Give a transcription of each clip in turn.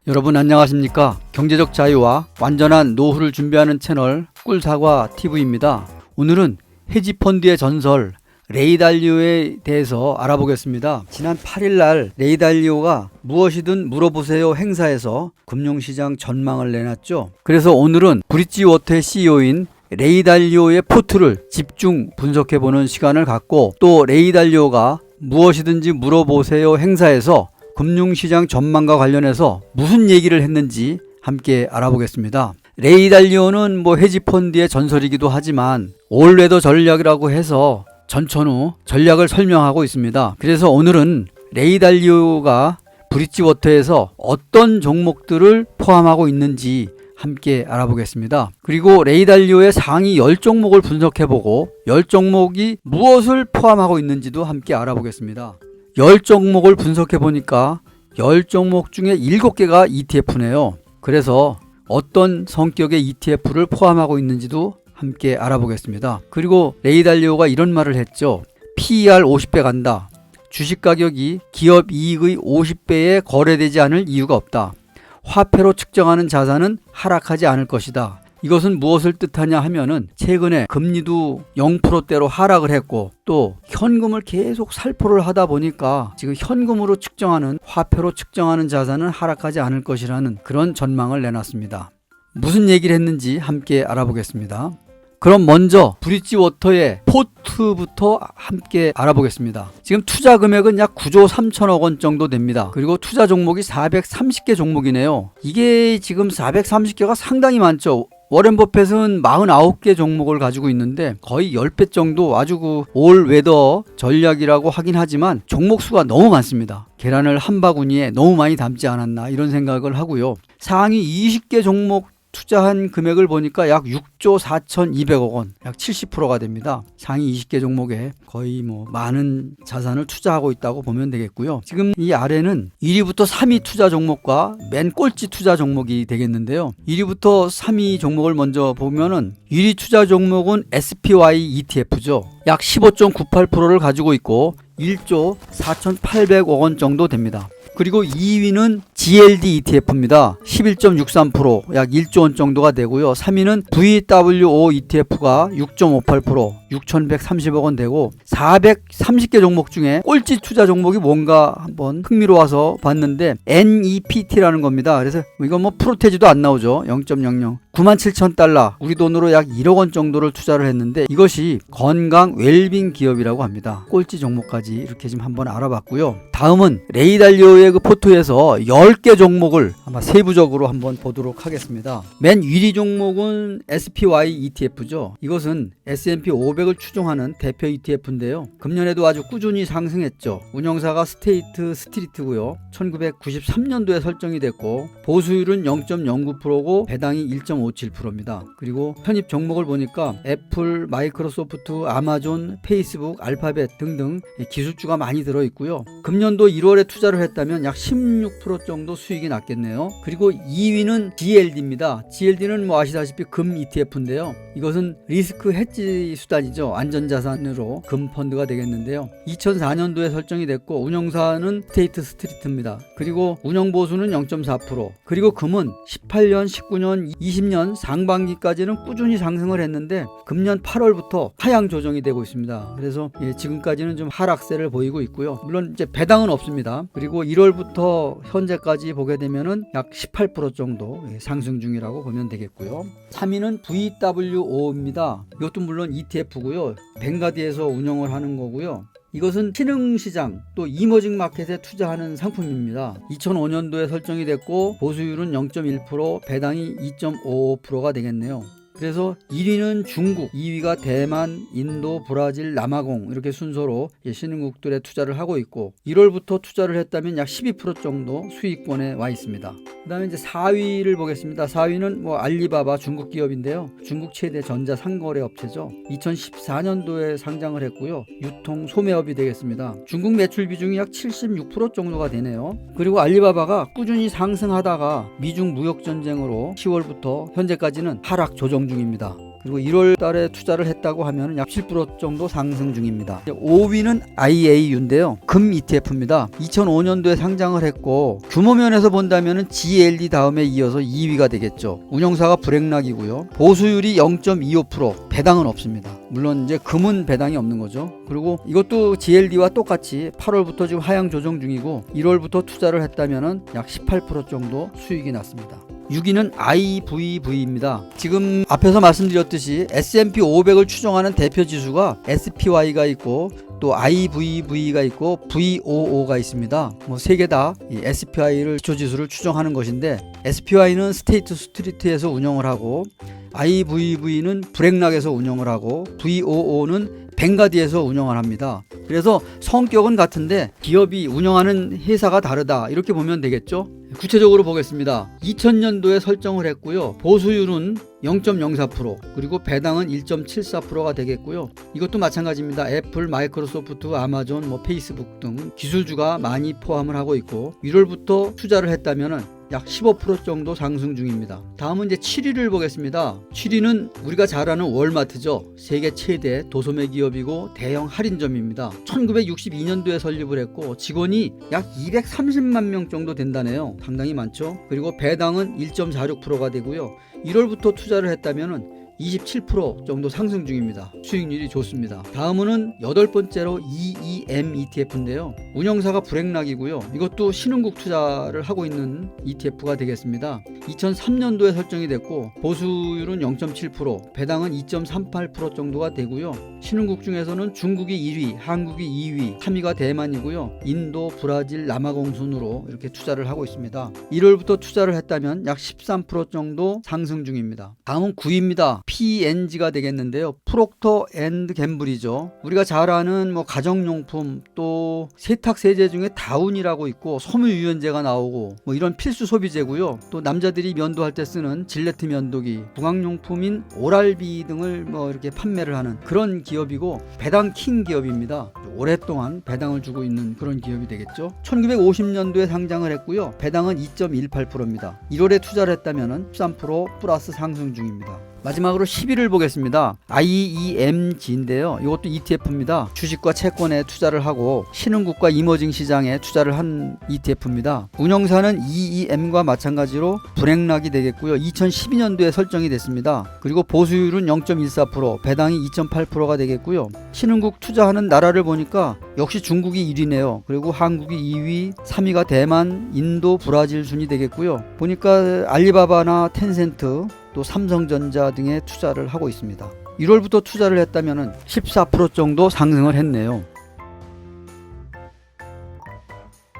여러분 안녕하십니까? 경제적 자유와 완전한 노후를 준비하는 채널 꿀사과TV입니다. 오늘은 헤지펀드의 전설 레이 달리오에 대해서 알아보겠습니다. 지난 8일날 레이 달리오가 무엇이든 물어보세요 행사에서 금융시장 전망을 내놨죠. 그래서 오늘은 브릿지워터의 CEO인 레이 달리오의 포트를 집중 분석해보는 시간을 갖고, 또 레이 달리오가 무엇이든지 물어보세요 행사에서 금융시장 전망과 관련해서 무슨 얘기를 했는지 함께 알아보겠습니다. 레이 달리오는 헤지펀드의 전설이기도 하지만 올웨더 전략이라고 해서 전천후 전략을 설명하고 있습니다. 그래서 오늘은 레이 달리오가 브릿지워터에서 어떤 종목들을 포함하고 있는지 함께 알아보겠습니다. 그리고 레이 달리오의 상위 10종목을 분석해보고 10종목이 무엇을 포함하고 있는지도 함께 알아보겠습니다. 10종목을 분석해보니까 10종목 중에 7개가 ETF네요. 그래서 어떤 성격의 ETF를 포함하고 있는지도 함께 알아보겠습니다. 그리고 레이 달리오가 이런 말을 했죠. PER 50배 간다. 주식 가격이 기업 이익의 50배에 거래되지 않을 이유가 없다. 화폐로 측정하는 자산은 하락하지 않을 것이다. 이것은 무엇을 뜻하냐 하면은 최근에 금리도 0%대로 하락을 했고, 또 현금을 계속 살포를 하다 보니까 지금 현금으로 측정하는, 화폐로 측정하는 자산은 하락하지 않을 것이라는 그런 전망을 내놨습니다. 무슨 얘기를 했는지 함께 알아보겠습니다. 그럼 먼저 브릿지워터의 포트부터 함께 알아보겠습니다. 지금 투자 금액은 약 9조 3천억 원 정도 됩니다. 그리고 투자 종목이 430개 종목이네요. 이게 지금 430개가 상당히 많죠. 워렌 버핏은 49개 종목을 가지고 있는데 거의 10배 정도, 아주 올웨더 전략이라고 하긴 하지만 종목 수가 너무 많습니다. 계란을 한 바구니에 너무 많이 담지 않았나 이런 생각을 하고요. 상위 20개 종목 투자한 금액을 보니까 약 6조 4,200억 원, 약 70%가 됩니다. 상위 20개 종목에 거의 많은 자산을 투자하고 있다고 보면 되겠고요. 지금 이 아래는 1위부터 3위 투자 종목과 맨 꼴찌 투자 종목이 되겠는데요. 1위부터 3위 종목을 먼저 보면은 1위 투자 종목은 SPY ETF죠. 약 15.98%를 가지고 있고 1조 4,800억 원 정도 됩니다. 그리고 2위는 GLD ETF입니다. 11.63%, 약 1조 원 정도가 되고요. 3위는 VWO ETF가 6.58%, 6,130억 원 되고, 430개 종목 중에 꼴찌 투자 종목이 뭔가 한번 흥미로워서 봤는데 NEPT라는 겁니다. 그래서 이건 프로테지도 안 나오죠. 0.00. 97,000달러, 우리 돈으로 약 1억 원 정도를 투자를 했는데 이것이 건강 웰빙 기업이라고 합니다. 꼴찌 종목까지 이렇게 지금 한번 알아봤고요. 다음은 레이 달리오의 그 포트에서 10개 종목을 아마 세부적으로 한번 보도록 하겠습니다. 맨 1위 종목은 SPY ETF죠. 이것은 S&P 500을 추종하는 대표 ETF인데요. 금년에도 아주 꾸준히 상승했죠. 운영사가 스테이트 스트리트고요. 1993년도에 설정이 됐고 보수율은 0.09%고 배당이 1.57%입니다. 그리고 편입 종목을 보니까 애플, 마이크로소프트, 아마존, 페이스북, 알파벳 등등 기술주가 많이 들어있고요. 금년도 1월에 투자를 했다면 약 16% 정도 수익이 났겠네요. 그리고 2위는 GLD입니다. GLD는 아시다시피 금 ETF인데요. 이것은 리스크 헤지 수단이죠. 안전자산으로 금 펀드가 되겠는데요. 2004년도에 설정이 됐고 운영사는 스테이트 스트리트입니다. 그리고 운영보수는 0.4%. 그리고 금은 18년, 19년, 20년 상반기까지는 꾸준히 상승을 했는데 금년 8월부터 하향 조정이 되고 있습니다. 그래서 지금까지는 좀 하락세를 보이고 있고요. 물론 이제 배당은 없습니다. 그리고 1월부터 현재까지 보게 되면은 약 18% 정도 상승 중이라고 보면 되겠고요. 3위는 VWO입니다. 이것도 물론 ETF고요. 뱅가디에서 운영을 하는 거고요. 이것은 신흥시장 또 이머징 마켓에 투자하는 상품입니다. 2005년도에 설정이 됐고 보수율은 0.1%, 배당이 2.55%가 되겠네요. 그래서 1위는 중국, 2위가 대만, 인도, 브라질, 남아공 이렇게 순서로 신흥국들에 투자를 하고 있고 1월부터 투자를 했다면 약 12% 정도 수익권에 와 있습니다. 그 다음에 이제 4위를 보겠습니다. 4위는 알리바바 중국 기업인데요. 중국 최대 전자상거래 업체죠. 2014년도에 상장을 했고요. 유통 소매업이 되겠습니다. 중국 매출 비중이 약 76% 정도가 되네요. 그리고 알리바바가 꾸준히 상승하다가 미중 무역 전쟁으로 10월부터 현재까지는 하락 조정 중입니다. 그리고 1월 달에 투자를 했다고 하면 약 7% 정도 상승 중입니다. 5위는 IAU인데요. 금 ETF입니다. 2005년도에 상장을 했고 규모 면에서 본다면 GLD 다음에 이어서 2위가 되겠죠. 운영사가 브렉락이고요. 보수율이 0.25%, 배당은 없습니다. 물론 이제 금은 배당이 없는 거죠. 그리고 이것도 GLD와 똑같이 8월부터 지금 하향 조정 중이고 1월부터 투자를 했다면 약 18% 정도 수익이 났습니다. 6위는 IVV입니다. 지금 앞에서 말씀드렸듯이 S&P 500을 추정하는 대표 지수가 SPY가 있고 또 IVV가 있고 VOO가 있습니다. 뭐 세 개 다 SPY를 기초지수를 추정하는 것인데 SPY는 스테이트 스트리트에서 운영을 하고 IVV는 브렉락에서 운영을 하고 VOO는 벵가디에서 운영을 합니다. 그래서 성격은 같은데 기업이 운영하는 회사가 다르다 이렇게 보면 되겠죠. 구체적으로 보겠습니다. 2000년도에 설정을 했고요. 보수율은 0.04% 그리고 배당은 1.74%가 되겠고요. 이것도 마찬가지입니다. 애플, 마이크로소프트, 아마존, 페이스북 등 기술주가 많이 포함을 하고 있고 1월부터 투자를 했다면은 약 15% 정도 상승 중입니다. 다음은 이제 7위를 보겠습니다. 7위는 우리가 잘 아는 월마트죠. 세계 최대 도소매 기업이고 대형 할인점입니다. 1962년도에 설립을 했고 직원이 약 230만 명 정도 된다네요. 상당히 많죠. 그리고 배당은 1.46%가 되고요. 1월부터 투자를 했다면은 27% 정도 상승 중입니다. 수익률이 좋습니다. 다음은 8번째로 EEM ETF인데요. 운영사가 브렉락이고요. 이것도 신흥국 투자를 하고 있는 ETF가 되겠습니다. 2003년도에 설정이 됐고 보수율은 0.7%, 배당은 2.38% 정도가 되고요. 신흥국 중에서는 중국이 1위, 한국이 2위, 3위가 대만이고요. 인도, 브라질, 남아공 순으로 이렇게 투자를 하고 있습니다. 1월부터 투자를 했다면 약 13% 정도 상승 중입니다. 다음은 9위입니다. P&G가 되겠는데요. 프록터 앤드 갬블이죠. 우리가 잘 아는 가정용품 또 세탁세제 중에 다운이라고 있고 섬유유연제가 나오고 이런 필수 소비재고요. 또 남자들이 면도할 때 쓰는 질레트 면도기, 부강용품인 오랄비 등을 이렇게 판매를 하는 그런 기업이고 배당 킹 기업입니다. 오랫동안 배당을 주고 있는 그런 기업이 되겠죠. 1950년도에 상장을 했고요. 배당은 2.18%입니다. 1월에 투자를 했다면 13% 플러스 상승 중입니다. 마지막으로 10위를 보겠습니다. IEMG인데요. 이것도 ETF입니다. 주식과 채권에 투자를 하고 신흥국과 이머징 시장에 투자를 한 ETF입니다. 운영사는 EEM과 마찬가지로 브렉락이 되겠고요. 2012년도에 설정이 됐습니다. 그리고 보수율은 0.14%, 배당이 2.8%가 되겠고요. 신흥국 투자하는 나라를 보니까 역시 중국이 1위네요. 그리고 한국이 2위, 3위가 대만, 인도, 브라질 순이 되겠고요. 보니까 알리바바나 텐센트 또 삼성전자 등에 투자를 하고 있습니다. 1월부터 투자를 했다면 14% 정도 상승을 했네요.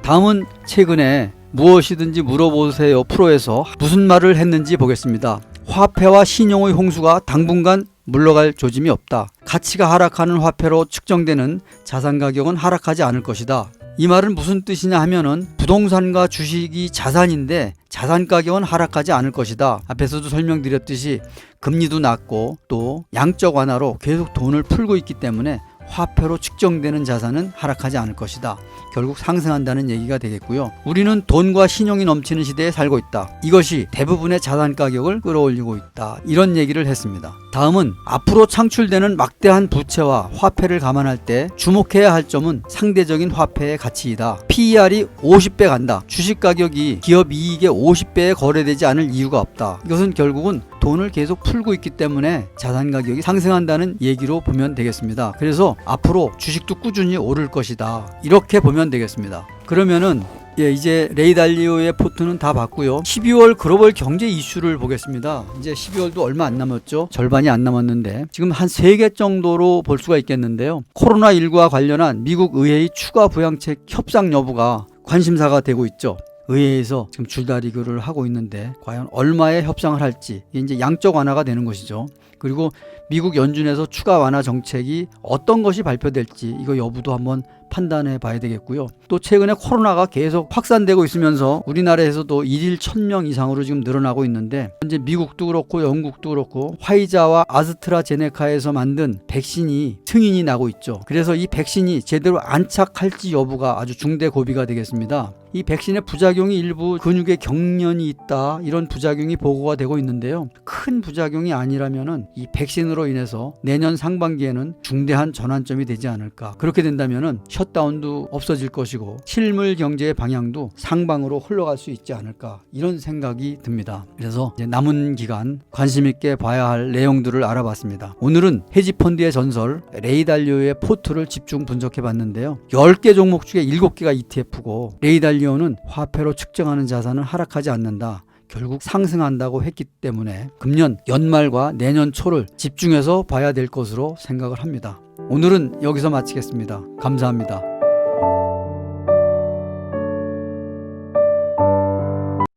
다음은 최근에 무엇이든지 물어보세요 프로에서 무슨 말을 했는지 보겠습니다. 화폐와 신용의 홍수가 당분간 물러갈 조짐이 없다. 가치가 하락하는 화폐로 측정되는 자산 가격은 하락하지 않을 것이다. 이 말은 무슨 뜻이냐 하면은 부동산과 주식이 자산인데 자산 가격은 하락하지 않을 것이다. 앞에서도 설명드렸듯이 금리도 낮고 또 양적 완화로 계속 돈을 풀고 있기 때문에 화폐로 측정되는 자산은 하락하지 않을 것이다. 결국 상승한다는 얘기가 되겠고요. 우리는 돈과 신용이 넘치는 시대에 살고 있다. 이것이 대부분의 자산 가격을 끌어올리고 있다. 이런 얘기를 했습니다. 다음은 앞으로 창출되는 막대한 부채와 화폐를 감안할 때 주목해야 할 점은 상대적인 화폐의 가치이다. PER이 50배 간다. 주식 가격이 기업 이익의 50배에 거래되지 않을 이유가 없다. 이것은 결국은 돈을 계속 풀고 있기 때문에 자산 가격이 상승한다는 얘기로 보면 되겠습니다. 그래서 앞으로 주식도 꾸준히 오를 것이다. 이렇게 보면 되겠습니다. 그러면은 이제 레이 달리오의 포트는 다 봤고요. 12월 글로벌 경제 이슈를 보겠습니다. 이제 12월도 얼마 안 남았죠. 절반이 안 남았는데 지금 한 3개 정도로 볼 수가 있겠는데요. 코로나19와 관련한 미국 의회의 추가 부양책 협상 여부가 관심사가 되고 있죠. 의회에서 지금 줄다리기를 하고 있는데 과연 얼마의 협상을 할지 이제 양적 완화가 되는 것이죠. 그리고 미국 연준에서 추가 완화 정책이 어떤 것이 발표될지 이거 여부도 한번 판단해 봐야 되겠고요. 또 최근에 코로나가 계속 확산되고 있으면서 우리나라에서도 1일 1000명 이상으로 지금 늘어나고 있는데 현재 미국도 그렇고 영국도 그렇고 화이자와 아스트라제네카에서 만든 백신이 승인이 나고 있죠. 그래서 이 백신이 제대로 안착할지 여부가 아주 중대 고비가 되겠습니다. 이 백신의 부작용이 일부 근육에 경련이 있다, 이런 부작용이 보고가 되고 있는데요. 큰 부작용이 아니라면은 이 백신으로 인해서 내년 상반기에는 중대한 전환점이 되지 않을까. 그렇게 된다면은 셧다운도 없어질 것이고 실물 경제의 방향도 상방으로 흘러갈 수 있지 않을까, 이런 생각이 듭니다. 그래서 이제 남은 기간 관심 있게 봐야 할 내용들을 알아봤습니다. 오늘은 헤지펀드의 전설 레이 달리오의 포트를 집중 분석해 봤는데요. 10개 종목 중에 7개가 ETF고 레이 달리오는 화폐로 측정하는 자산은 하락하지 않는다, 결국 상승한다고 했기 때문에 금년 연말과 내년 초를 집중해서 봐야 될 것으로 생각을 합니다. 오늘은 여기서 마치겠습니다. 감사합니다.